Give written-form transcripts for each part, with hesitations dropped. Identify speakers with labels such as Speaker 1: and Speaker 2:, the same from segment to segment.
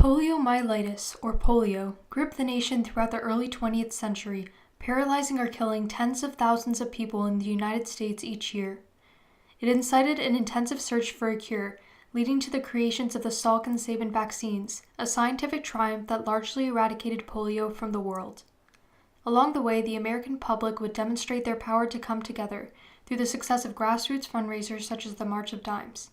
Speaker 1: Poliomyelitis, or polio, gripped the nation throughout the early 20th century, paralyzing or killing tens of thousands of people in the United States each year. It incited an intensive search for a cure, leading to the creations of the Salk and Sabin vaccines, a scientific triumph that largely eradicated polio from the world. Along the way, the American public would demonstrate their power to come together through the success of grassroots fundraisers such as the March of Dimes.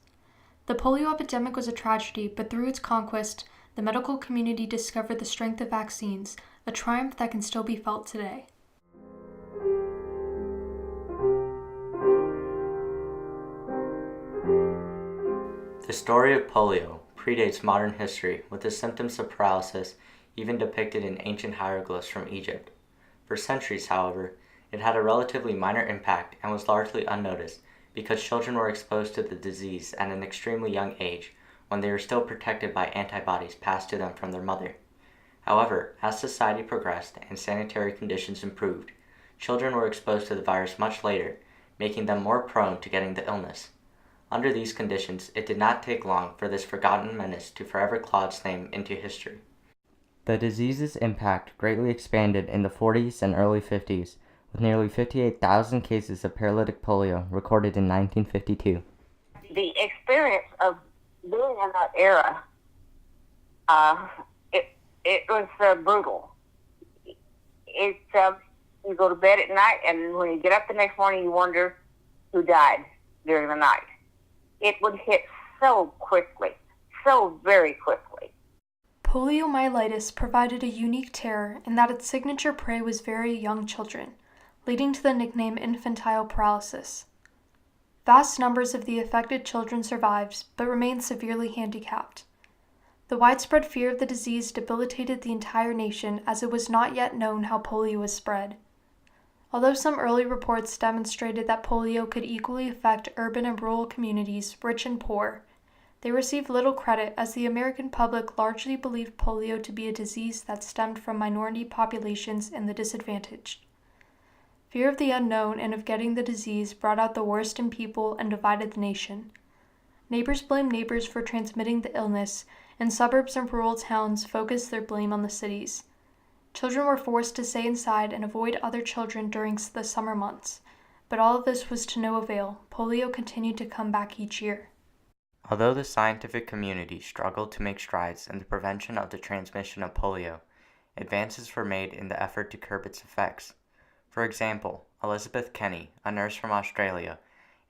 Speaker 1: The polio epidemic was a tragedy, but through its conquest, the medical community discovered the strength of vaccines, a triumph that can still be felt today.
Speaker 2: The story of polio predates modern history, with the symptoms of paralysis even depicted in ancient hieroglyphs from Egypt. For centuries, however, it had a relatively minor impact and was largely unnoticed because children were exposed to the disease at an extremely young age when they were still protected by antibodies passed to them from their mother. However, as society progressed and sanitary conditions improved, children were exposed to the virus much later, making them more prone to getting the illness. Under these conditions, it did not take long for this forgotten menace to forever claw its name into history. The disease's impact greatly expanded in the 40s and early 50s, with nearly 58,000 cases of paralytic polio recorded in 1952.
Speaker 3: The experience of being in that era, it was brutal. You go to bed at night, and when you get up the next morning, you wonder who died during the night. It would hit so quickly, so very quickly.
Speaker 1: Poliomyelitis provided a unique terror in that its signature prey was very young children, leading to the nickname infantile paralysis. Vast numbers of the affected children survived, but remained severely handicapped. The widespread fear of the disease debilitated the entire nation, as it was not yet known how polio was spread. Although some early reports demonstrated that polio could equally affect urban and rural communities, rich and poor, they received little credit as the American public largely believed polio to be a disease that stemmed from minority populations and the disadvantaged. Fear of the unknown and of getting the disease brought out the worst in people and divided the nation. Neighbors blamed neighbors for transmitting the illness, and suburbs and rural towns focused their blame on the cities. Children were forced to stay inside and avoid other children during the summer months, but all of this was to no avail. Polio continued to come back each year.
Speaker 2: Although the scientific community struggled to make strides in the prevention of the transmission of polio, advances were made in the effort to curb its effects. For example, Elizabeth Kenny, a nurse from Australia,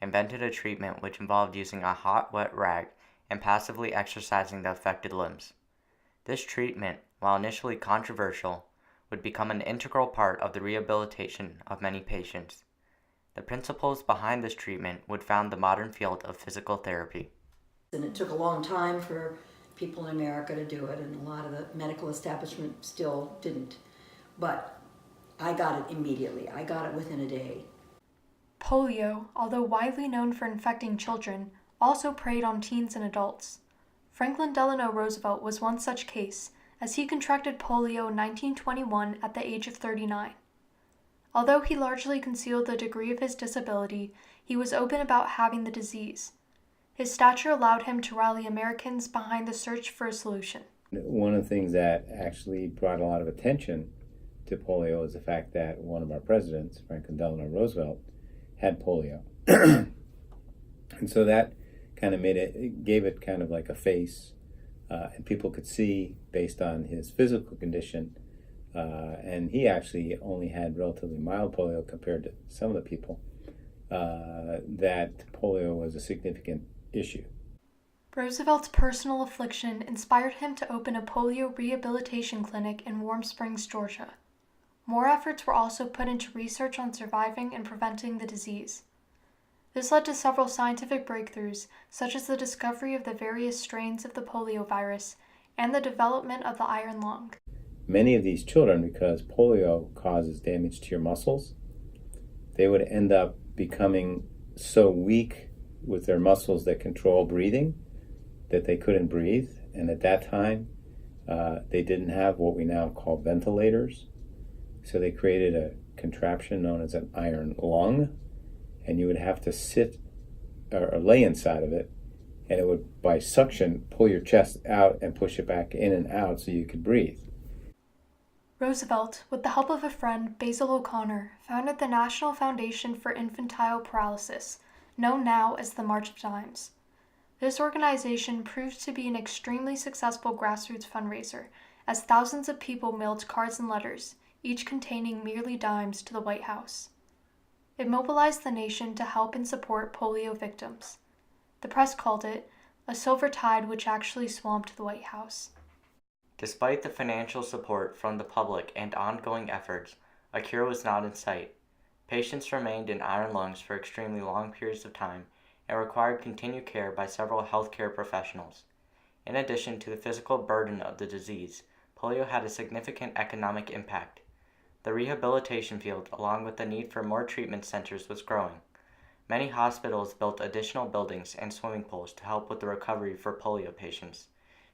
Speaker 2: invented a treatment which involved using a hot, wet rag and passively exercising the affected limbs. This treatment, while initially controversial, would become an integral part of the rehabilitation of many patients. The principles behind this treatment would found the modern field of physical therapy.
Speaker 4: And it took a long time for people in America to do it, and a lot of the medical establishment still didn't. But I got it immediately. I got it within a day.
Speaker 1: Polio, although widely known for infecting children, also preyed on teens and adults. Franklin Delano Roosevelt was one such case, as he contracted polio in 1921 at the age of 39. Although he largely concealed the degree of his disability, he was open about having the disease. His stature allowed him to rally Americans behind the search for a solution.
Speaker 5: One of the things that actually brought a lot of attention to polio is the fact that one of our presidents, Franklin Delano Roosevelt, had polio. And so that kind of gave it kind of like a face, and people could see based on his physical condition, and he actually only had relatively mild polio compared to some of the people, that polio was a significant issue.
Speaker 1: Roosevelt's personal affliction inspired him to open a polio rehabilitation clinic in Warm Springs, Georgia. More efforts were also put into research on surviving and preventing the disease. This led to several scientific breakthroughs, such as the discovery of the various strains of the polio virus and the development of the iron lung.
Speaker 5: Many of these children, because polio causes damage to your muscles, they would end up becoming so weak with their muscles that control breathing that they couldn't breathe. And at that time, they didn't have what we now call ventilators. So they created a contraption known as an iron lung, and you would have to sit or lay inside of it and it would, by suction, pull your chest out and push it back in and out so you could breathe.
Speaker 1: Roosevelt, with the help of a friend, Basil O'Connor, founded the National Foundation for Infantile Paralysis, known now as the March of Dimes. This organization proved to be an extremely successful grassroots fundraiser, as thousands of people mailed cards and letters, each containing merely dimes, to the White House. It mobilized the nation to help and support polio victims. The press called it a silver tide which actually swamped the White House.
Speaker 2: Despite the financial support from the public and ongoing efforts, a cure was not in sight. Patients remained in iron lungs for extremely long periods of time and required continued care by several healthcare professionals. In addition to the physical burden of the disease, polio had a significant economic impact. The rehabilitation field, along with the need for more treatment centers, was growing. Many hospitals built additional buildings and swimming pools to help with the recovery for polio patients.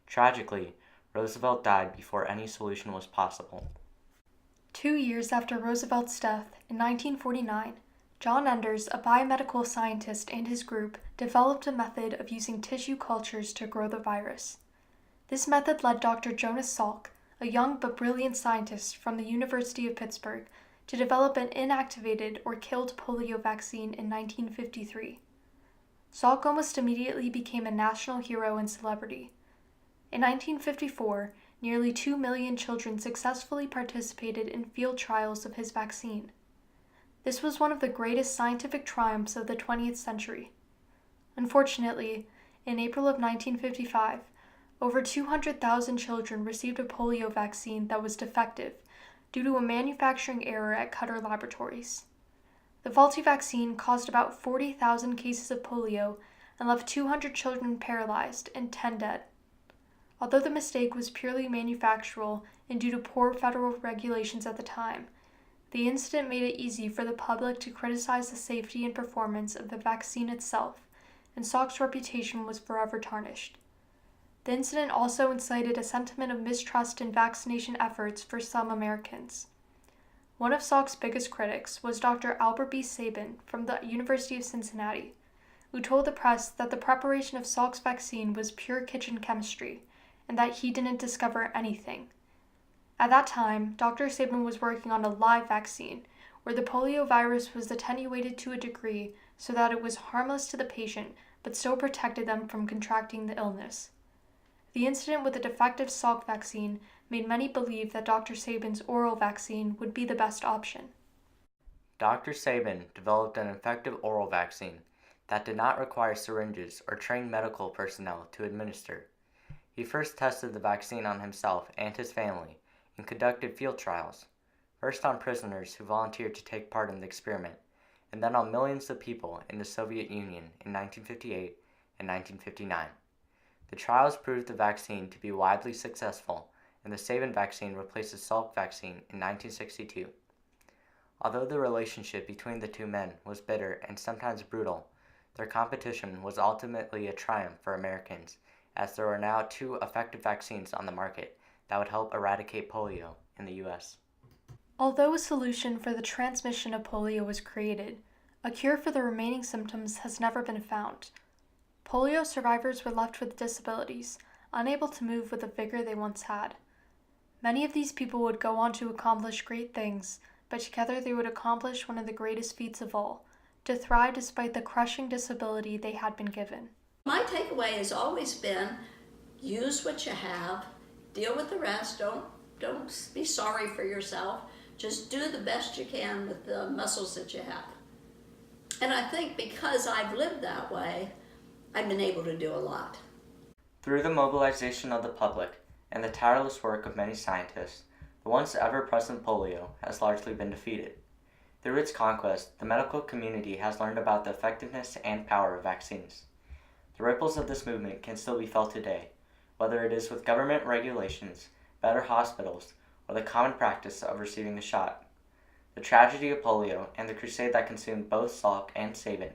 Speaker 2: Tragically, Roosevelt died before any solution was possible.
Speaker 1: 2 years after Roosevelt's death, in 1949, John Enders, a biomedical scientist, and his group developed a method of using tissue cultures to grow the virus. This method led Dr. Jonas Salk, a young but brilliant scientist from the University of Pittsburgh, to develop an inactivated or killed polio vaccine in 1953. Salk almost immediately became a national hero and celebrity. In 1954, nearly 2 million children successfully participated in field trials of his vaccine. This was one of the greatest scientific triumphs of the 20th century. Unfortunately, in April of 1955, over 200,000 children received a polio vaccine that was defective due to a manufacturing error at Cutter Laboratories. The faulty vaccine caused about 40,000 cases of polio and left 200 children paralyzed and 10 dead. Although the mistake was purely manufactural and due to poor federal regulations at the time, the incident made it easy for the public to criticize the safety and performance of the vaccine itself, and Salk's reputation was forever tarnished. The incident also incited a sentiment of mistrust in vaccination efforts for some Americans. One of Salk's biggest critics was Dr. Albert B. Sabin from the University of Cincinnati, who told the press that the preparation of Salk's vaccine was pure kitchen chemistry, and that he didn't discover anything. At that time, Dr. Sabin was working on a live vaccine, where the polio virus was attenuated to a degree so that it was harmless to the patient but still protected them from contracting the illness. The incident with the defective Salk vaccine made many believe that Dr. Sabin's oral vaccine would be the best option.
Speaker 2: Dr. Sabin developed an effective oral vaccine that did not require syringes or trained medical personnel to administer. He first tested the vaccine on himself and his family and conducted field trials, first on prisoners who volunteered to take part in the experiment, and then on millions of people in the Soviet Union in 1958 and 1959. The trials proved the vaccine to be widely successful, and the Sabin vaccine replaced the Salk vaccine in 1962. Although the relationship between the two men was bitter and sometimes brutal, their competition was ultimately a triumph for Americans, as there are now 2 effective vaccines on the market that would help eradicate polio in the U.S.
Speaker 1: Although a solution for the transmission of polio was created, a cure for the remaining symptoms has never been found. Polio survivors were left with disabilities, unable to move with the vigor they once had. Many of these people would go on to accomplish great things, but together they would accomplish one of the greatest feats of all, to thrive despite the crushing disability they had been given.
Speaker 4: My takeaway has always been, use what you have, deal with the rest, don't be sorry for yourself, just do the best you can with the muscles that you have. And I think because I've lived that way, I've been able to do a lot.
Speaker 2: Through the mobilization of the public and the tireless work of many scientists, the once ever-present polio has largely been defeated. Through its conquest, the medical community has learned about the effectiveness and power of vaccines. The ripples of this movement can still be felt today, whether it is with government regulations, better hospitals, or the common practice of receiving a shot. The tragedy of polio and the crusade that consumed both Salk and Sabin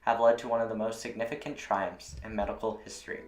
Speaker 2: have led to one of the most significant triumphs in medical history.